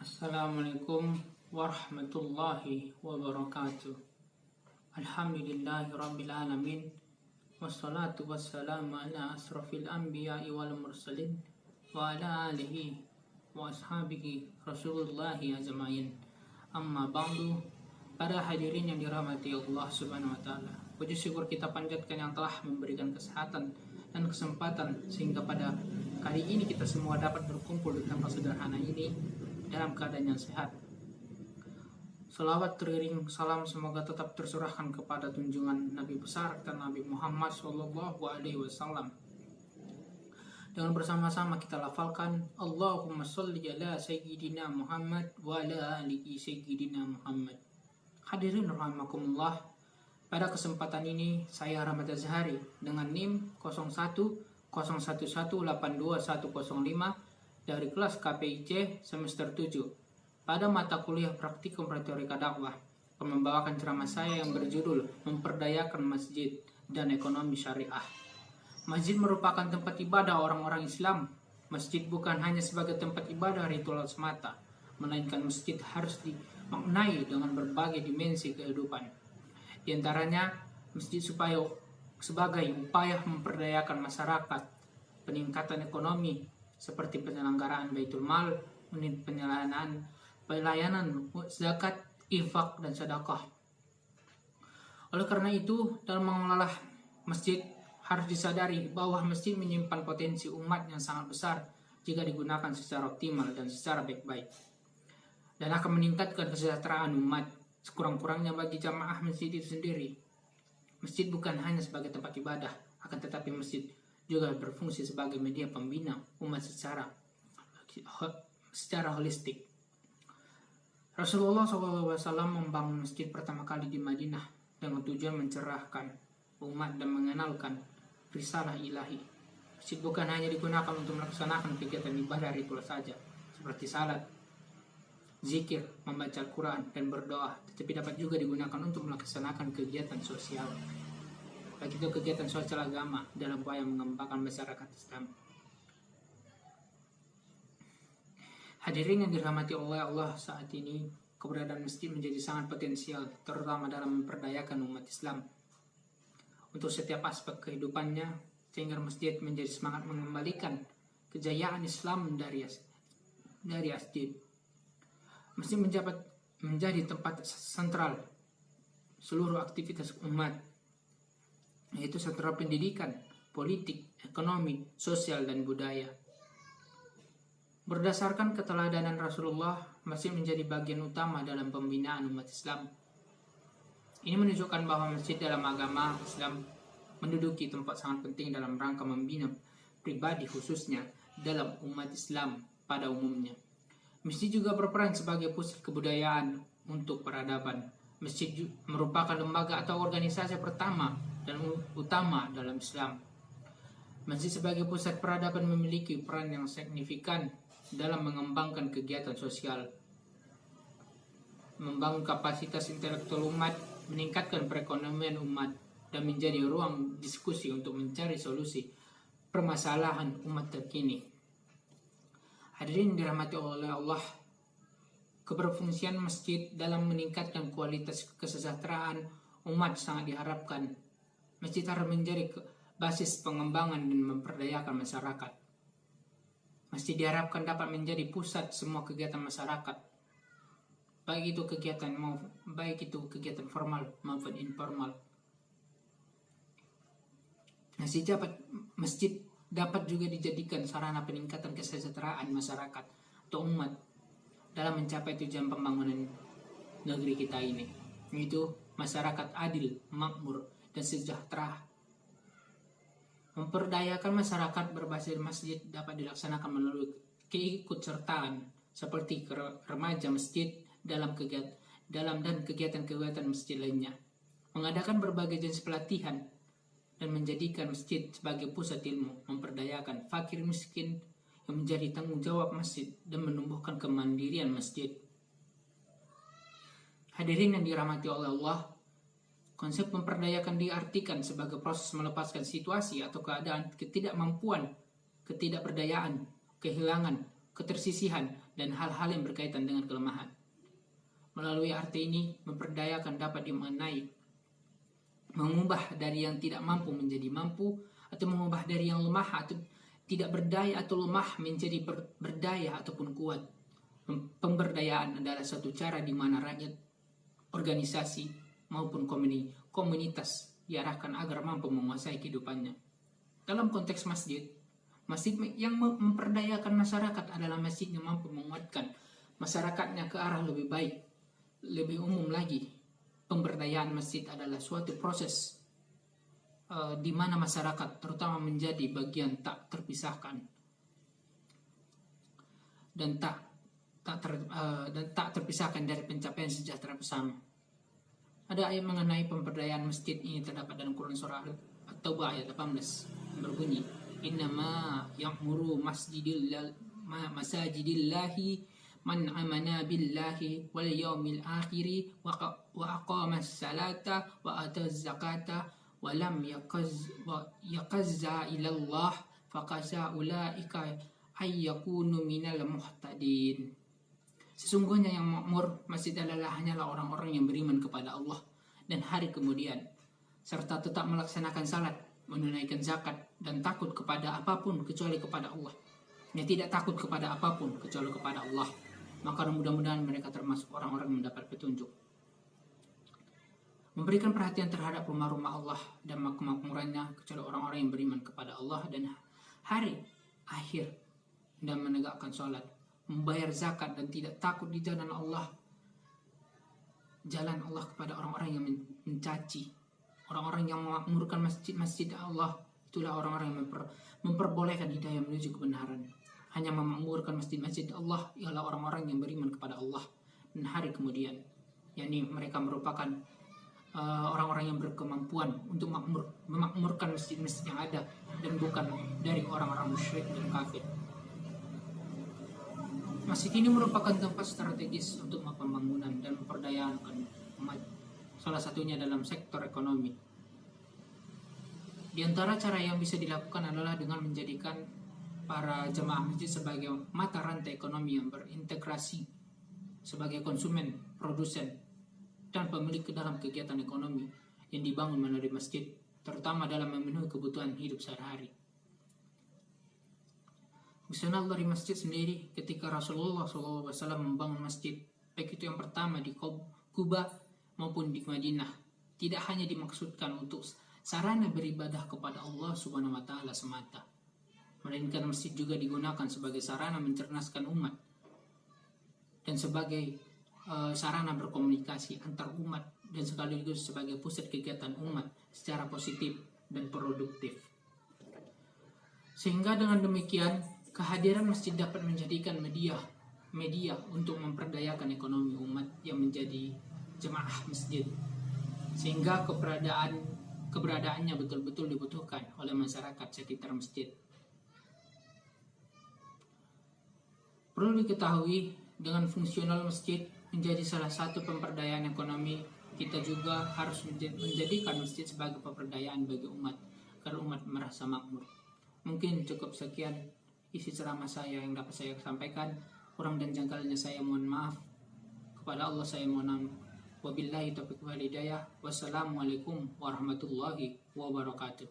Assalamualaikum warahmatullahi wabarakatuh. Alhamdulillahi rabbil alamin. Wassalatu wassalamu ala asrafil anbiya'i wal mursalin wa ala alihi wa ashabihi rasulullahi ajma'in. Amma ba'du. Para hadirin yang dirahmati Allah subhanahu wa ta'ala, puji syukur kita panjatkan yang telah memberikan kesehatan dan kesempatan sehingga pada kali ini kita semua dapat berkumpul di tempat sederhana ini dalam keadaan yang sehat. Salawat teriring salam semoga tetap tersurahkan kepada junjungan Nabi besar dan Nabi Muhammad SAW. Dengan bersama-sama kita lafalkan Allahumma sholli ala sayyidina Muhammad wa ala alihi sayyidina Muhammad. Hadirin rahimakumullah, pada kesempatan ini saya Rahmat Azhari dengan NIM 0101182105 dari kelas KPIC semester 7 pada mata kuliah praktikum retorika dakwah akan membawakan ceramah saya yang berjudul Memperdayakan Masjid dan Ekonomi Syariah. Masjid merupakan tempat ibadah orang-orang Islam. Masjid bukan hanya sebagai tempat ibadah ritual semata, melainkan masjid harus dimaknai dengan berbagai dimensi kehidupan. Di antaranya, masjid sebagai upaya memperdayakan masyarakat, peningkatan ekonomi, seperti penyelenggaraan Baitul Mal, pelayanan zakat, infak, dan sedekah. Oleh karena itu, dalam mengelola masjid harus disadari bahwa masjid menyimpan potensi umat yang sangat besar jika digunakan secara optimal dan secara baik-baik, dan akan meningkatkan kesejahteraan umat. Sekurang-kurangnya bagi jamaah masjid itu sendiri, masjid bukan hanya sebagai tempat ibadah, akan tetapi masjid juga berfungsi sebagai media pembina umat secara holistik. Rasulullah SAW membangun masjid pertama kali di Madinah dengan tujuan mencerahkan umat dan mengenalkan risalah ilahi. Masjid bukan hanya digunakan untuk melaksanakan kegiatan ibadah ritual saja, seperti salat, zikir, membaca Al-Quran, dan berdoa, tetapi dapat juga digunakan untuk melaksanakan kegiatan sosial, baik itu kegiatan sosial agama dalam upaya mengembangkan masyarakat Islam. Hadirin yang dirahmati oleh Allah, saat ini keberadaan masjid menjadi sangat potensial, terutama dalam memperdayakan umat Islam untuk setiap aspek kehidupannya, sehingga masjid menjadi semangat mengembalikan kejayaan Islam dari masjid. Masjid menjadi tempat sentral seluruh aktivitas umat, yaitu sentral pendidikan, politik, ekonomi, sosial, dan budaya. Berdasarkan keteladanan Rasulullah, masjid menjadi bagian utama dalam pembinaan umat Islam. Ini menunjukkan bahwa masjid dalam agama Islam menduduki tempat sangat penting dalam rangka membina pribadi, khususnya dalam umat Islam pada umumnya. Masjid juga berperan sebagai pusat kebudayaan untuk peradaban. Masjid merupakan lembaga atau organisasi pertama dan utama dalam Islam. Masjid sebagai pusat peradaban memiliki peran yang signifikan dalam mengembangkan kegiatan sosial, membangun kapasitas intelektual umat, meningkatkan perekonomian umat, dan menjadi ruang diskusi untuk mencari solusi permasalahan umat terkini. Hadirin dirahmati oleh Allah, keberfungsian masjid dalam meningkatkan kualitas kesejahteraan umat sangat diharapkan. Masjid harus menjadi basis pengembangan dan memperdayakan masyarakat. Masjid diharapkan dapat menjadi pusat semua kegiatan masyarakat, baik itu kegiatan formal maupun informal. Masjid dapat juga dijadikan sarana peningkatan kesejahteraan masyarakat atau umat dalam mencapai tujuan pembangunan negeri kita ini, yaitu masyarakat adil, makmur, dan sejahtera. Memperdayakan masyarakat berbasis masjid dapat dilaksanakan melalui keikutsertaan seperti remaja masjid dalam kegiatan-kegiatan masjid lainnya, mengadakan berbagai jenis pelatihan, dan menjadikan masjid sebagai pusat ilmu, memperdayakan fakir miskin yang menjadi tanggung jawab masjid, dan menumbuhkan kemandirian masjid. Hadirin yang dirahmati oleh Allah, konsep memperdayakan diartikan sebagai proses melepaskan situasi atau keadaan ketidakmampuan, ketidakberdayaan, kehilangan, ketersisihan, dan hal-hal yang berkaitan dengan kelemahan. Melalui arti ini, memperdayakan dapat dimaknai mengubah dari yang tidak mampu menjadi mampu, atau mengubah dari yang lemah atau tidak berdaya atau lemah menjadi berdaya ataupun kuat. Pemberdayaan adalah satu cara di mana rakyat, organisasi maupun komunitas diarahkan agar mampu menguasai kehidupannya. Dalam konteks masjid yang memperdayakan masyarakat adalah masjid yang mampu menguatkan masyarakatnya ke arah lebih baik. Lebih umum lagi, pemberdayaan masjid adalah suatu proses di mana masyarakat terutama menjadi bagian tak terpisahkan dan tak terpisahkan dari pencapaian sejahtera bersama. Ada ayat mengenai pemberdayaan masjid ini terdapat dalam Quran surah At-Taubah ayat 18 berbunyi, innama ya'muru masajidillahi man amana billahi wal yaumil akhiri wa aqamas salata wa ataz zakata wa lam yakazza ilallah faqasa ulaika ayyakunu minal muhtadin. Sesungguhnya yang makmur masjid hanyalah orang-orang yang beriman kepada Allah dan hari kemudian, serta tetap melaksanakan salat, menunaikan zakat, dan takut kepada apapun kecuali kepada Allah. Yang tidak takut kepada apapun kecuali kepada Allah, maka mudah-mudahan mereka termasuk orang-orang yang mendapat petunjuk. Memberikan perhatian terhadap rumah-rumah Allah dan kemakmurannya kecuali orang-orang yang beriman kepada Allah dan hari akhir, dan menegakkan salat, membayar zakat, dan tidak takut di jalan Allah kepada orang-orang yang mencaci, orang-orang yang memakmurkan masjid-masjid Allah. Itulah orang-orang yang memperbolehkan hidayah menuju kebenaran. Hanya memakmurkan masjid-masjid Allah ialah orang-orang yang beriman kepada Allah dan hari kemudian, yakni mereka merupakan orang-orang yang berkemampuan untuk memakmurkan masjid-masjid yang ada dan bukan dari orang-orang musyrik dan kafir. Masjid ini merupakan tempat strategis untuk pembangunan dan pemberdayaan umat, salah satunya dalam sektor ekonomi. Di antara cara yang bisa dilakukan adalah dengan menjadikan para jemaah masjid sebagai mata rantai ekonomi yang berintegrasi sebagai konsumen, produsen, dan pemilik ke dalam kegiatan ekonomi yang dibangun melalui masjid, terutama dalam memenuhi kebutuhan hidup sehari-hari. Misalnya dari masjid sendiri, ketika Rasulullah SAW membangun masjid, baik itu yang pertama di Kuba maupun di Madinah, tidak hanya dimaksudkan untuk sarana beribadah kepada Allah Subhanahu wa Ta'ala semata, melainkan masjid juga digunakan sebagai sarana mencerdaskan umat dan sebagai sarana berkomunikasi antar umat dan sekaligus sebagai pusat kegiatan umat secara positif dan produktif. Sehingga dengan demikian, kehadiran masjid dapat menjadikan media untuk memperdayakan ekonomi umat yang menjadi jemaah masjid, sehingga keberadaannya betul-betul dibutuhkan oleh masyarakat sekitar masjid. Perlu diketahui, dengan fungsional masjid menjadi salah satu pemberdayaan ekonomi, kita juga harus menjadikan masjid sebagai pemberdayaan bagi umat, agar umat merasa makmur. Mungkin cukup sekian isi ceramah saya yang dapat saya sampaikan. Kurang dan janggalnya saya mohon maaf. Kepada Allah saya mohon. Wabillahi taufiq wal hidayah. Wassalamualaikum warahmatullahi wabarakatuh.